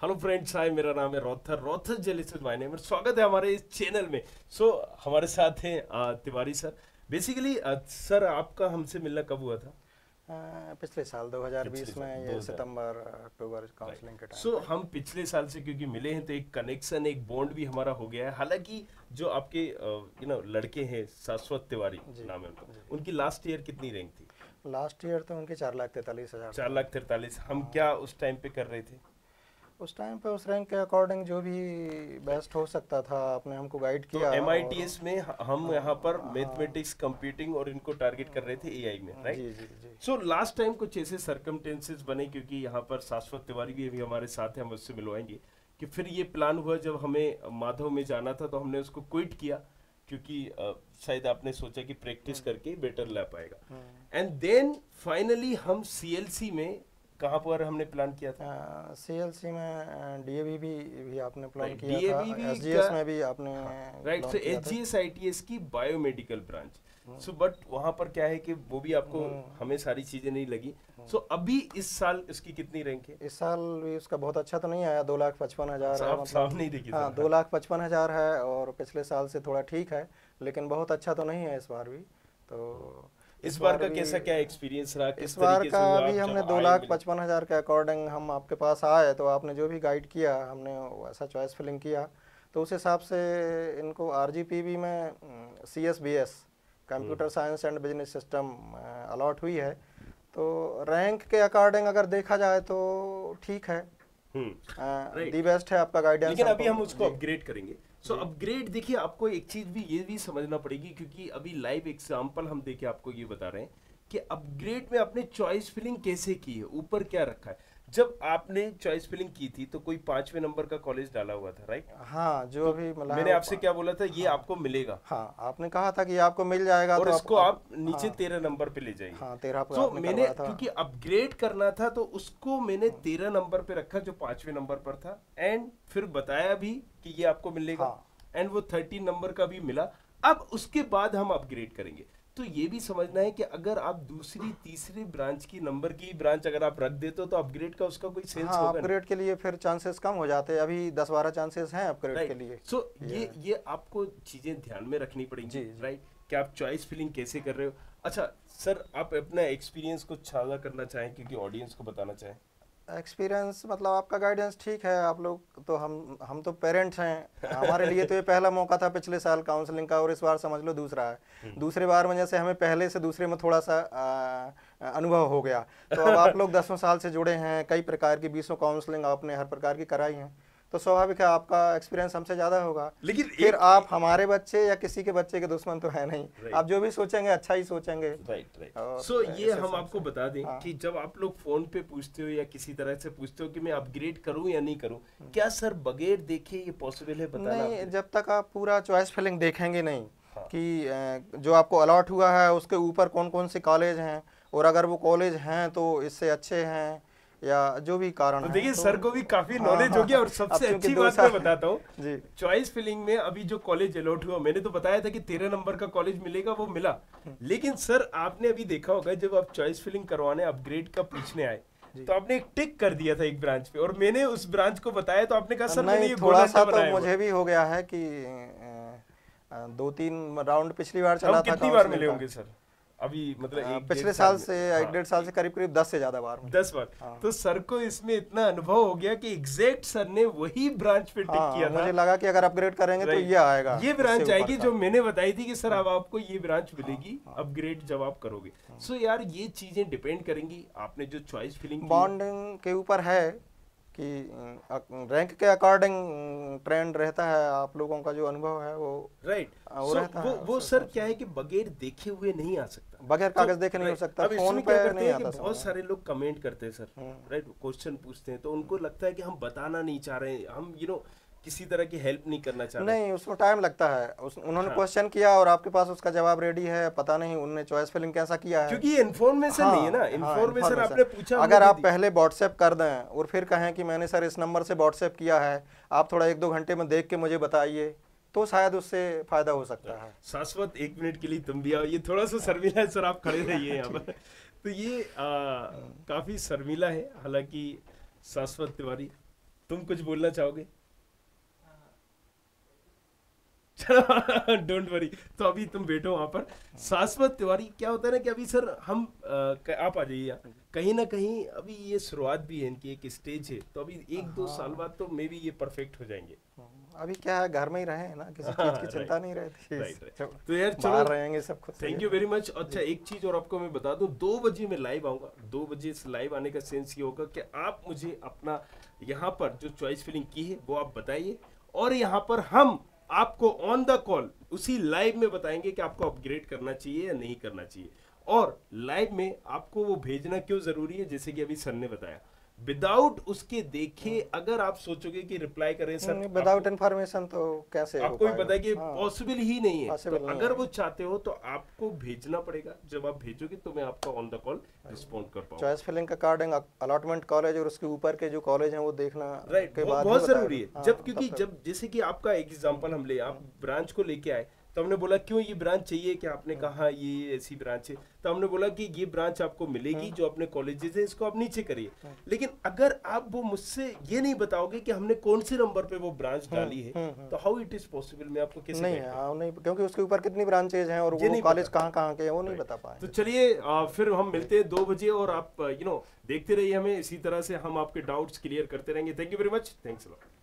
Hello friends, हाय, मेरा नाम है रोथर रोथर जेलिस इज माय नेम। स्वागत है हमारे इस चैनल में। हमारे साथ हैं तिवारी सर। बेसिकली सर, आपका हमसे मिलना कब हुआ था? पिछले साल पिछले 2020 साल में, ये 2000। सितंबर अक्टूबर राइट। काउंसलिंग के टाइम पे। हम पिछले साल से क्योंकि मिले हैं तो एक कनेक्शन, एक बॉन्ड भी हमारा हो गया है। हालांकि जो आपके लड़के हैं, शाश्वत तिवारी जी नाम है उनका, जी। उनकी लास्ट ईयर कितनी रैंक थी? लास्ट ईयर तो उनके 4,43,000 चार था। लाख तैतालीस हम हाँ, क्या उस टाइम पे कर रहे थे? उस टाइम पे उस रैंक के अकॉर्डिंग जो भी बेस्ट हो सकता था आपने हमको गाइड तो किया। एम आई टी और एस में हम यहाँ पर हाँ हाँ, मैथमेटिक्स, कंप्यूटिंग और इनको टारगेट कर रहे थे एआई में, राइट? जी जी जी। लास्ट टाइम कुछ ऐसे सर्कमटेंसेस बने, क्योंकि यहाँ पर शाश्वत तिवारी भी अभी हमारे साथ हैं, हम उससे मिलवाएंगे कि फिर ये प्लान हुआ जब हमें माधव में जाना था तो हमने उसको क्विट किया, क्योंकि शायद आपने सोचा कि प्रैक्टिस करके बेटर ला पाएगा। हम्म। एंड देन फाइनली हम सीएलसी में कहाँ पर हमने प्लान किया था? सीएलसी में डीएवी भी आपने प्लान राइट, किया था। डीएवीवी का। एसजीएस में भी आपने हाँ, राइट। प्लान किया था। एचजीएस आईटीएस की बायोमेडिकल ब्रांच। हम्म, बट वहां पर क्या है कि वो भी आपको, हम्म, हमें सारी चीजें नहीं लगी। हम्म। अभी इस साल इसकी कितनी रैंक है? इस साल भी उसका बहुत अच्छा तो नहीं आया, 2,55,000 है साफ साफ मतलब। नहीं दिखी हाँ, सर। 2,55,000 है और पिछले साल से थोड़ा ठीक है, लेकिन बहुत अच्छा तो नहीं है इस बार भी। तो इस इस बार बार का भी, कैसा क्या एक्सपीरियंस रहा, इस किस बार तरीके का से हुआ भी आप हमने जब दो आए लाख मिले? पचपन हज़ार के अकॉर्डिंग हम आपके पास आए तो आपने जो भी गाइड किया हमने वैसा चॉइस फिलिंग किया। तो उस हिसाब से इनको आरजीपीवी में CSBS, computer science and business system allot हुई है। तो रैंक के अकॉर्डिंग अगर देखा जाए तो ठीक है, दी राइट। बेस्ट है आपका गाइडेंस लेकिन अभी हमको। हम उसको जी अपग्रेड करेंगे। जी। अपग्रेड देखिए, आपको एक चीज भी ये भी समझना पड़ेगी, क्योंकि अभी लाइव एग्जांपल हम देके आपको ये बता रहे हैं कि अपग्रेड में आपने चॉइस फिलिंग कैसे की है, ऊपर क्या रखा है। जब आपने चॉइस फिलिंग की थी तो कोई 5वें नंबर का कॉलेज डाला हुआ था, राइट? हाँ, जो तो अभी मिला है मैंने वो आपसे क्या बोला था, ये हाँ आपको मिलेगा हाँ, आपने कहा था कि आपको मिल जाएगा और तो इसको आप आप नीचे हाँ 13 नंबर पे ले जाइए। हाँ, 13 पे आपने मैंने करवाया था। क्योंकि अपग्रेड करना था तो उसको मैंने 13 नंबर पे रखा, जो 5वें नंबर पर था। एंड फिर बताया भी कि ये आपको मिलेगा। हाँ, एंड वो 13 नंबर का भी मिला। अब उसके बाद हम अपग्रेड करेंगे। तो ये भी समझना है कि अगर आप दूसरी तीसरी ब्रांच की नंबर की ब्रांच अगर आप रख देते हो तो अपग्रेड का उसका कोई सेंस हाँ, होगा नहीं। अपग्रेड के लिए फिर चांसेस कम हो जाते हैं, अभी 10-12 चांसेस हैं अपग्रेड के राइट। लिए। ये ये ये आपको चीजें ध्यान में रखनी पड़ेंगी, जी जी। राइट? कि आप चॉइस फिलिंग कैसे कर रहे हो। अच्छा सर, आप अपना एक्सपीरियंस को साझा करना चाहें, क्योंकि ऑडियंस को बताना चाहें। एक्सपीरियंस मतलब आपका गाइडेंस ठीक है, आप लोग तो हम तो पेरेंट्स हैं, हमारे लिए तो ये पहला मौका था पिछले साल काउंसलिंग का, और इस बार समझ लो दूसरा है। हम्म। दूसरे बार में जैसे हमें पहले से दूसरे में थोड़ा सा अनुभव हो गया। तो अब आप लोग 10 साल से जुड़े हैं, कई प्रकार की 20 काउंसलिंग आपने हर प्रकार की कराई हैं, तो स्वाभाविक है आपका एक्सपीरियंस हमसे ज़्यादा होगा। लेकिन फिर एक, आप हमारे बच्चे या किसी के बच्चे के दुश्मन तो है नहीं, राइट आप जो भी सोचेंगे अच्छा ही सोचेंगे। Right right. और ये इस हम हिसाब आपको से बता दें हाँ। कि जब आप लोग फोन पे पूछते हो या किसी तरह से पूछते हो कि मैं अपग्रेड करूं या नहीं करूं, क्या सर बगैर देखे ये पॉसिबल है बताना नहीं, upgrade? जब तक आप पूरा चॉइस फिलिंग देखेंगे नहीं हाँ। कि जो आपको अलॉट हुआ है उसके ऊपर कौन कौन से कॉलेज हैं, और अगर वो कॉलेज हैं तो इससे अच्छे हैं या जो भी कारण तो है देखिए, तो सर को भी काफी हाँ नॉलेज हो हाँ गया। और अब सबसे क्योंकि अच्छी दो बात मैं साल बताता हूँ, जी चॉइस फिलिंग में अभी जो कॉलेज अलॉट हुआ, मैंने तो बताया था कि 13 नंबर का कॉलेज मिलेगा, वो मिला। लेकिन सर, आपने अभी देखा होगा जब आप चॉइस फिलिंग करवाने अपग्रेड का पूछने आए जी। तो आपने एक टिक कर दिया था एक ब्रांच पे, और मैंने उस ब्रांच को बताया तो आपने कहा सर मैंने नहीं, ये गोल थोड़ा अंडा सा तो बनाया हुआ है। मुझे भी हो गया है कि 2-3 राउंड पिछली बार हम चला था कितनी बार काउंसलिंग मिले का। होंगे सर? अभी मतलब एक डेढ़ पिछले साल साल में। से हाँ, 1-1.5 साल से करीब करीब 10 से ज़्यादा बार में। 10 बार। हाँ तो सर को इसमें इतना अनुभव हो गया कि एग्जैक्ट सर ने वही ब्रांच पे टिक हाँ, किया था। मुझे लगा कि अगर अपग्रेड करेंगे तो राइट। ये आएगा, ये इससे ब्रांच ऊपर आएगी का। जो मैंने बताई थी कि सर अब आपको ये ब्रांच हाँ मिलेगी हाँ। अपग्रेड जब आप करोगे। यार, ये चीजें डिपेंड करेंगी आपने जो चॉइस फिलिंग की है। बॉन्डिंग के ऊपर है कि रैंक के अकॉर्डिंग ट्रेंड रहता है, आप लोगों का जो अनुभव है वो राइट। वो रहता है वो उस सर हिसाब से। क्या है कि बगैर देखे हुए नहीं आ सकता। बगैर तो कागज देखे नहीं हो राइट, सकता, अब फोन इसमें पे क्या करते नहीं हैं कि आता बहुत समझ में। सारे लोग कमेंट करते हैं सर, राइट, क्वेश्चन पूछते हैं तो उनको लगता है कि हम बताना नहीं चाह रहे हैं, हम किसी तरह की हेल्प नहीं करना चाह रहे। नहीं, उसमें टाइम लगता है, उन्होंने हाँ, क्वेश्चन किया और आपके पास उसका जवाब रेडी है, पता नहीं उन्होंने चॉइस फिलिंग कैसा किया है। क्योंकि ये इन्फॉर्मेशन नहीं है ना। हाँ हाँ, इन्फॉर्मेशन इन्फॉर्मेशन। आपने पूछा, हमने अगर दे आप दी। पहले व्हाट्सएप कर दें और फिर कहें कि मैंने सर इस नंबर से व्हाट्सएप किया है, आप थोड़ा 1-2 घंटे में देख के मुझे बताइए, तो शायद उससे फायदा हो सकता है। शाश्वत, 1 मिनट के लिए तुम भी आओ। ये थोड़ा सा शर्मिला है सर, आप खड़े रहिए यहाँ पर। तो ये काफी शर्मिला है, हालांकि शाश्वत तिवारी तुम कुछ बोलना चाहोगे? चलो डोंट वरी। तो अभी तुम बैठो वहां पर। शाश्वत तिवारी, क्या होता है ना कि अभी सर हम आप आ जाइए यहाँ। कहीं ना कहीं अभी ये शुरुआत भी है इनकी, एक स्टेज है, तो अभी 1-2 साल बाद तो मे बी ये परफेक्ट हो जाएंगे। अभी क्या है, घर में ही रहे हैं ना, किसी चीज की चिंता नहीं रहती। राइट। तो यार बाहर चलो, रहेंगे सब खुद से। Thank you very much. अच्छा एक चीज और आपको मैं बता दूं, 2 बजे मैं लाइव आऊंगा। 2 बजे से लाइव आने का सेंस ये होगा कि आप मुझे अपना यहाँ पर जो चॉइस फिलिंग की है वो आप बताइए, और यहाँ पर हम आपको ऑन द कॉल उसी लाइव में बताएंगे कि आपको अपग्रेड करना चाहिए या नहीं करना चाहिए। और लाइव में आपको वो भेजना क्यों जरूरी है, जैसे कि अभी सर ने बताया, विदाउट उसके देखे अगर आप सोचोगे कि रिप्लाई करें सर, विदाउट इन्फॉर्मेशन तो कैसे हो आपको भी पाएगा? पता है कि हाँ, पॉसिबल ही नहीं है। possible तो नहीं अगर है। वो चाहते हो तो आपको भेजना पड़ेगा। जब आप भेजोगे तो मैं आपका ऑन द कॉल रिस्पॉन्ड कर पाऊंगा। चॉइस फिलिंग का कार्डिंग अलॉटमेंट कॉलेज और उसके ऊपर के जो कॉलेज हैं वो देखना राइट, के बाद बहुत ही जरूरी है। बताएगा। जब हाँ, क्योंकि तब तक। जब जैसे कि आपका एग्जांपल हम ले, आप ब्रांच को लेके आए तो हमने बोला क्यों ये ब्रांच चाहिए, कि आपने कहा ये ऐसी ब्रांच है, तो हमने बोला कि ये ब्रांच आपको मिलेगी जो अपने कॉलेजेस है, इसको आप नीचे करिए। लेकिन अगर आप वो मुझसे ये नहीं बताओगे कि हमने कौन से नंबर पे वो ब्रांच डाली है, तो हाउ इट इज पॉसिबल, मैं आपको कैसे नहीं guide है, करूं? हाँ नहीं, क्योंकि उसके ऊपर कितनी ब्रांचेज हैं और ये वो नहीं कॉलेज पता। कहाँ कहाँ के हैं वो नहीं बता पाए। तो चलिए फिर हम मिलते हैं 2 बजे, और आप देखते रहिए हमें इसी तरह से, हम आपके डाउट्स क्लियर करते रहेंगे। Thank you very much, thanks a lot.